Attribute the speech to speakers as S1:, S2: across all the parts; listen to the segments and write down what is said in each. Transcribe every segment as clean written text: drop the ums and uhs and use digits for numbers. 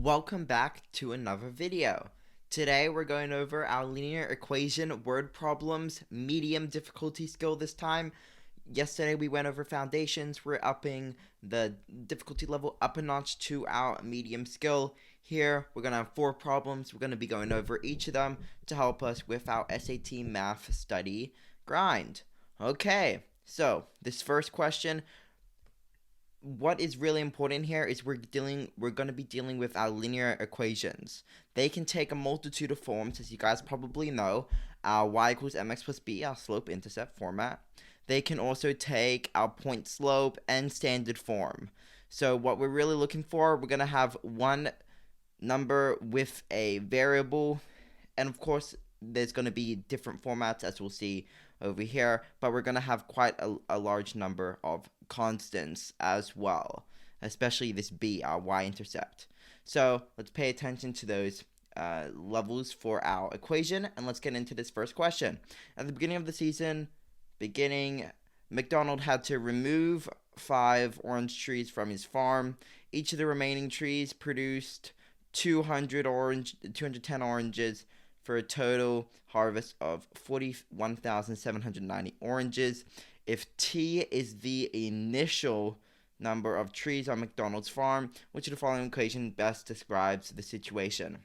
S1: Welcome back to another video. Today we're going over our linear equation word problems, medium difficulty skill this time. Yesterday we went over foundations. We're upping the difficulty level up a notch to our medium skill. Here we're going to have 4 problems. We're going to be going over each of them to help us with our SAT math study grind. Okay, so this first question, what is really important here is we're going to be dealing with our linear equations. They can take a multitude of forms, as you guys probably know. Our y equals mx plus b, our slope-intercept format. They can also take our point slope and standard form. So what we're really looking for, we're going to have one number with a variable, and of course there's going to be different formats as we'll see over here, but we're going to have quite a large number of constants as well, especially this b, our y-intercept. So let's pay attention to those levels for our equation, and let's get into this first question. At the beginning of the season, McDonald had to remove 5 orange trees from his farm. Each of the remaining trees produced 210 oranges for a total harvest of 41,790 oranges. If T is the initial number of trees on McDonald's farm, which of the following equation best describes the situation?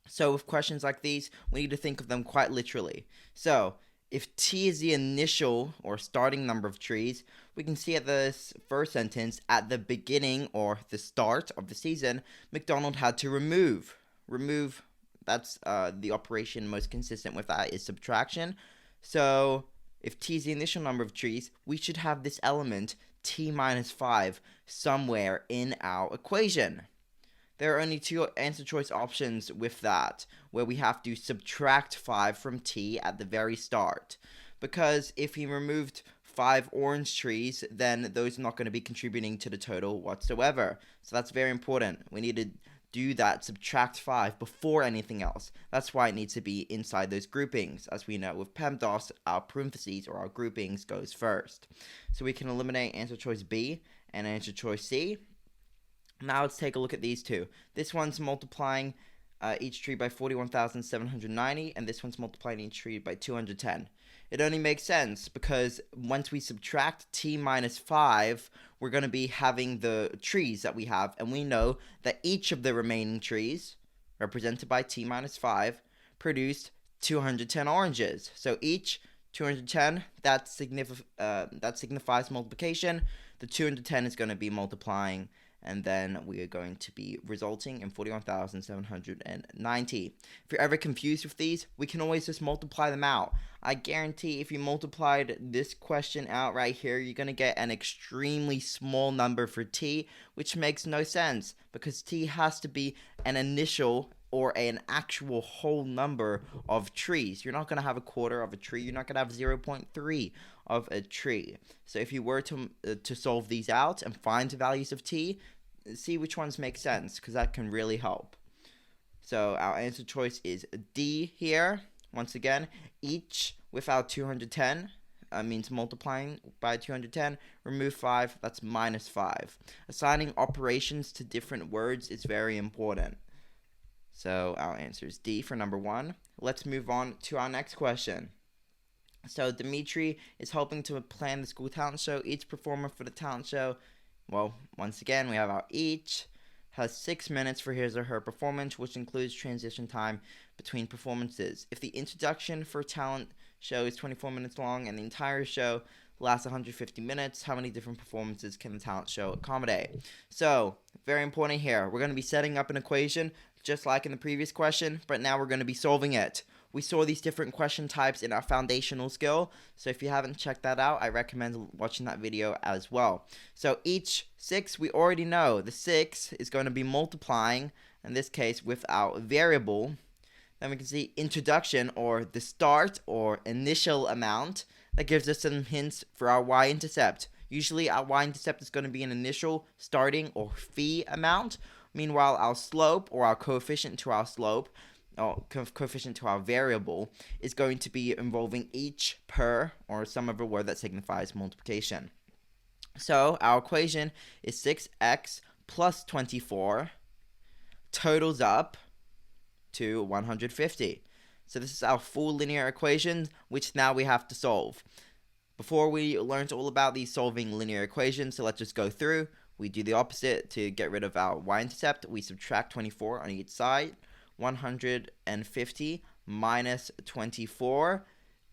S1: So with questions like these, we need to think of them quite literally. So if T is the initial or starting number of trees, we can see at this first sentence, at the beginning or the start of the season, McDonald had to remove. That's the operation most consistent with that is subtraction. So if T is the initial number of trees, we should have this element, T minus 5, somewhere in our equation. There are only 2 answer choice options with that, where we have to subtract 5 from T at the very start. Because if he removed 5 orange trees, then those are not going to be contributing to the total whatsoever. So that's very important. We need to do that, subtract 5 before anything else. That's why it needs to be inside those groupings. As we know with PEMDAS, our parentheses or our groupings goes first. So we can eliminate answer choice B and answer choice C. Now let's take a look at these two. This one's multiplying each tree by 41,790, and this one's multiplying each tree by 210. It only makes sense because once we subtract T minus 5, we're going to be having the trees that we have, and we know that each of the remaining trees, represented by T minus 5, produced 210 oranges. So each 210, that signifies multiplication. The 210 is going to be multiplying, and then we are going to be resulting in 41,790. If you're ever confused with these, we can always just multiply them out. I guarantee if you multiplied this question out right here, you're going to get an extremely small number for T, which makes no sense because T has to be an initial or an actual whole number of trees. You're not going to have a quarter of a tree. You're not going to have 0.3 of a tree. So if you were to solve these out and find the values of T, see which ones make sense because that can really help. So our answer choice is D here. Once again, each without 210 means multiplying by 210. Remove 5, that's minus 5. Assigning operations to different words is very important. So our answer is D for number 1. Let's move on to our next question. So Dimitri is hoping to plan the school talent show. Each performer for the talent show, well, once again, we have our each has 6 minutes for his or her performance, which includes transition time between performances. If the introduction for a talent show is 24 minutes long and the entire show lasts 150 minutes, how many different performances can the talent show accommodate? So, very important here. We're going to be setting up an equation just like in the previous question, but now we're going to be solving it. We saw these different question types in our foundational skill, so if you haven't checked that out, I recommend watching that video as well. So each 6, we already know the 6 is going to be multiplying, in this case, with our variable. Then we can see introduction, or the start or initial amount. That gives us some hints for our y-intercept. Usually our y-intercept is going to be an initial, starting, or phi amount. Meanwhile, our slope, or our coefficient to our slope, or coefficient to our variable, is going to be involving each per, or some other word that signifies multiplication. So our equation is 6x plus 24 totals up to 150. So this is our full linear equation, which now we have to solve. Before we learned all about these solving linear equations, so let's just go through. We do the opposite to get rid of our y-intercept. We subtract 24 on each side. 150 minus 24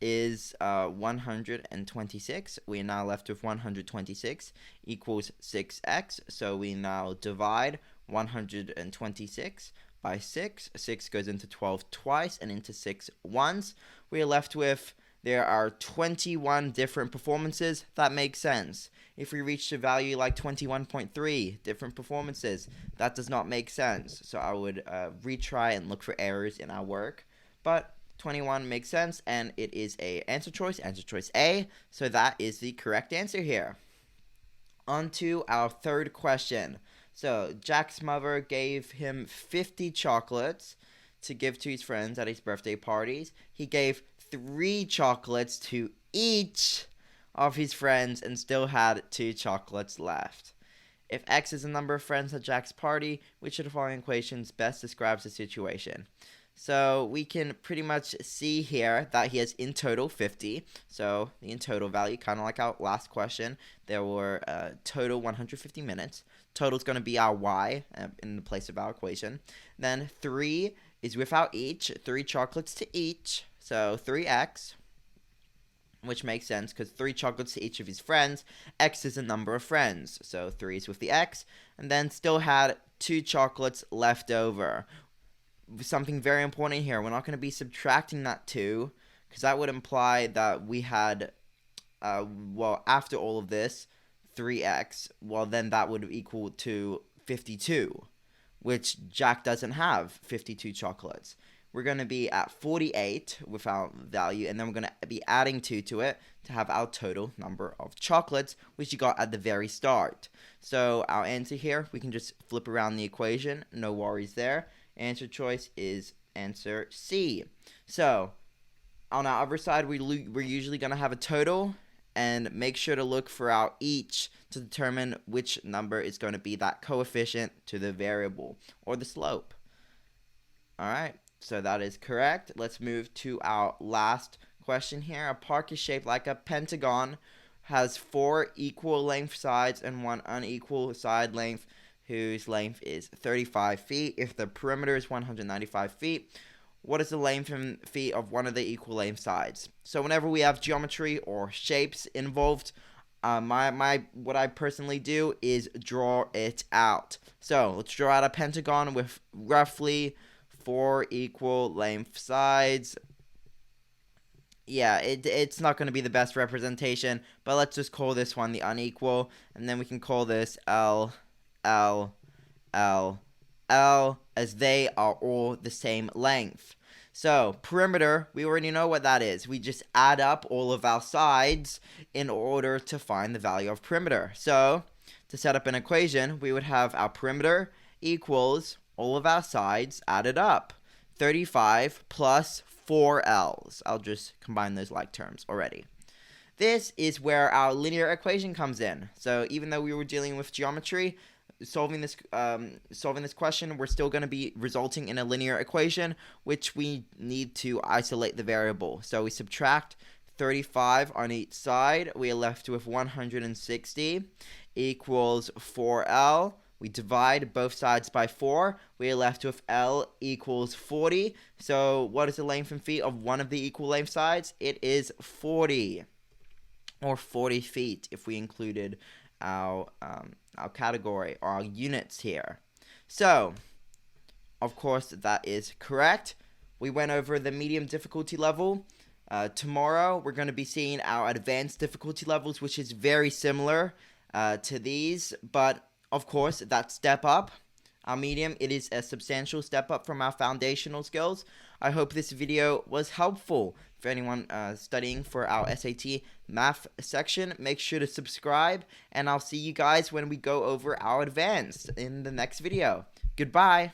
S1: is 126. We are now left with 126 equals 6x. So we now divide 126 by 6. 6 goes into 12 twice and into 6 once. We are left with, there are 21 different performances. That makes sense. If we reach a value like 21.3 different performances, that does not make sense. So I would retry and look for errors in our work. But 21 makes sense, and it is a answer choice A. So that is the correct answer here. On to our third question. So Jack's mother gave him 50 chocolates to give to his friends at his birthday parties. He gave 3 chocolates to each of his friends and still had 2 chocolates left. If X is the number of friends at Jack's party, which of the following equations best describes the situation? So we can pretty much see here that he has in total 50. So the in total value, kind of like our last question, there were total 150 minutes. Total is going to be our y in the place of our equation. Then 3 is without each, 3 chocolates to each. So 3x, which makes sense because 3 chocolates to each of his friends. X is a number of friends, so 3 is with the x. And then still had 2 chocolates left over. Something very important here, we're not going to be subtracting that 2, because that would imply that we had, well, after all of this, 3x, well, then that would equal to 52, which Jack doesn't have 52 chocolates. We're going to be at 48 with our value, and then we're going to be adding 2 to it to have our total number of chocolates, which you got at the very start. So our answer here, we can just flip around the equation, no worries there. Answer choice is answer C. So on our other side, we're usually going to have a total, and make sure to look for our each to determine which number is going to be that coefficient to the variable or the slope. All right. So that is correct. Let's move to our last question here. A park is shaped like a pentagon, has 4 equal length sides and 1 unequal side length, whose length is 35 feet. If the perimeter is 195 feet, what is the length in feet of one of the equal length sides? So whenever we have geometry or shapes involved, what I personally do is draw it out. So let's draw out a pentagon with roughly 4 equal length sides. Yeah, it's not going to be the best representation, but let's just call this one the unequal, and then we can call this L, L, L, L, as they are all the same length. So perimeter, we already know what that is. We just add up all of our sides in order to find the value of perimeter. So to set up an equation, we would have our perimeter equals all of our sides added up. 35 plus 4L's. I'll just combine those like terms already. This is where our linear equation comes in. So even though we were dealing with geometry, solving this question, we're still going to be resulting in a linear equation, which we need to isolate the variable. So we subtract 35 on each side. We are left with 160 equals 4L. We divide both sides by 4. We are left with L equals 40. So what is the length in feet of one of the equal length sides? It is 40, or 40 feet if we included our category or our units here. So, of course, that is correct. We went over the medium difficulty level. Tomorrow, we're going to be seeing our advanced difficulty levels, which is very similar to these, but of course, that step up, our medium, it is a substantial step up from our foundational skills. I hope this video was helpful for anyone studying for our SAT math section. Make sure to subscribe, and I'll see you guys when we go over our advanced in the next video. Goodbye.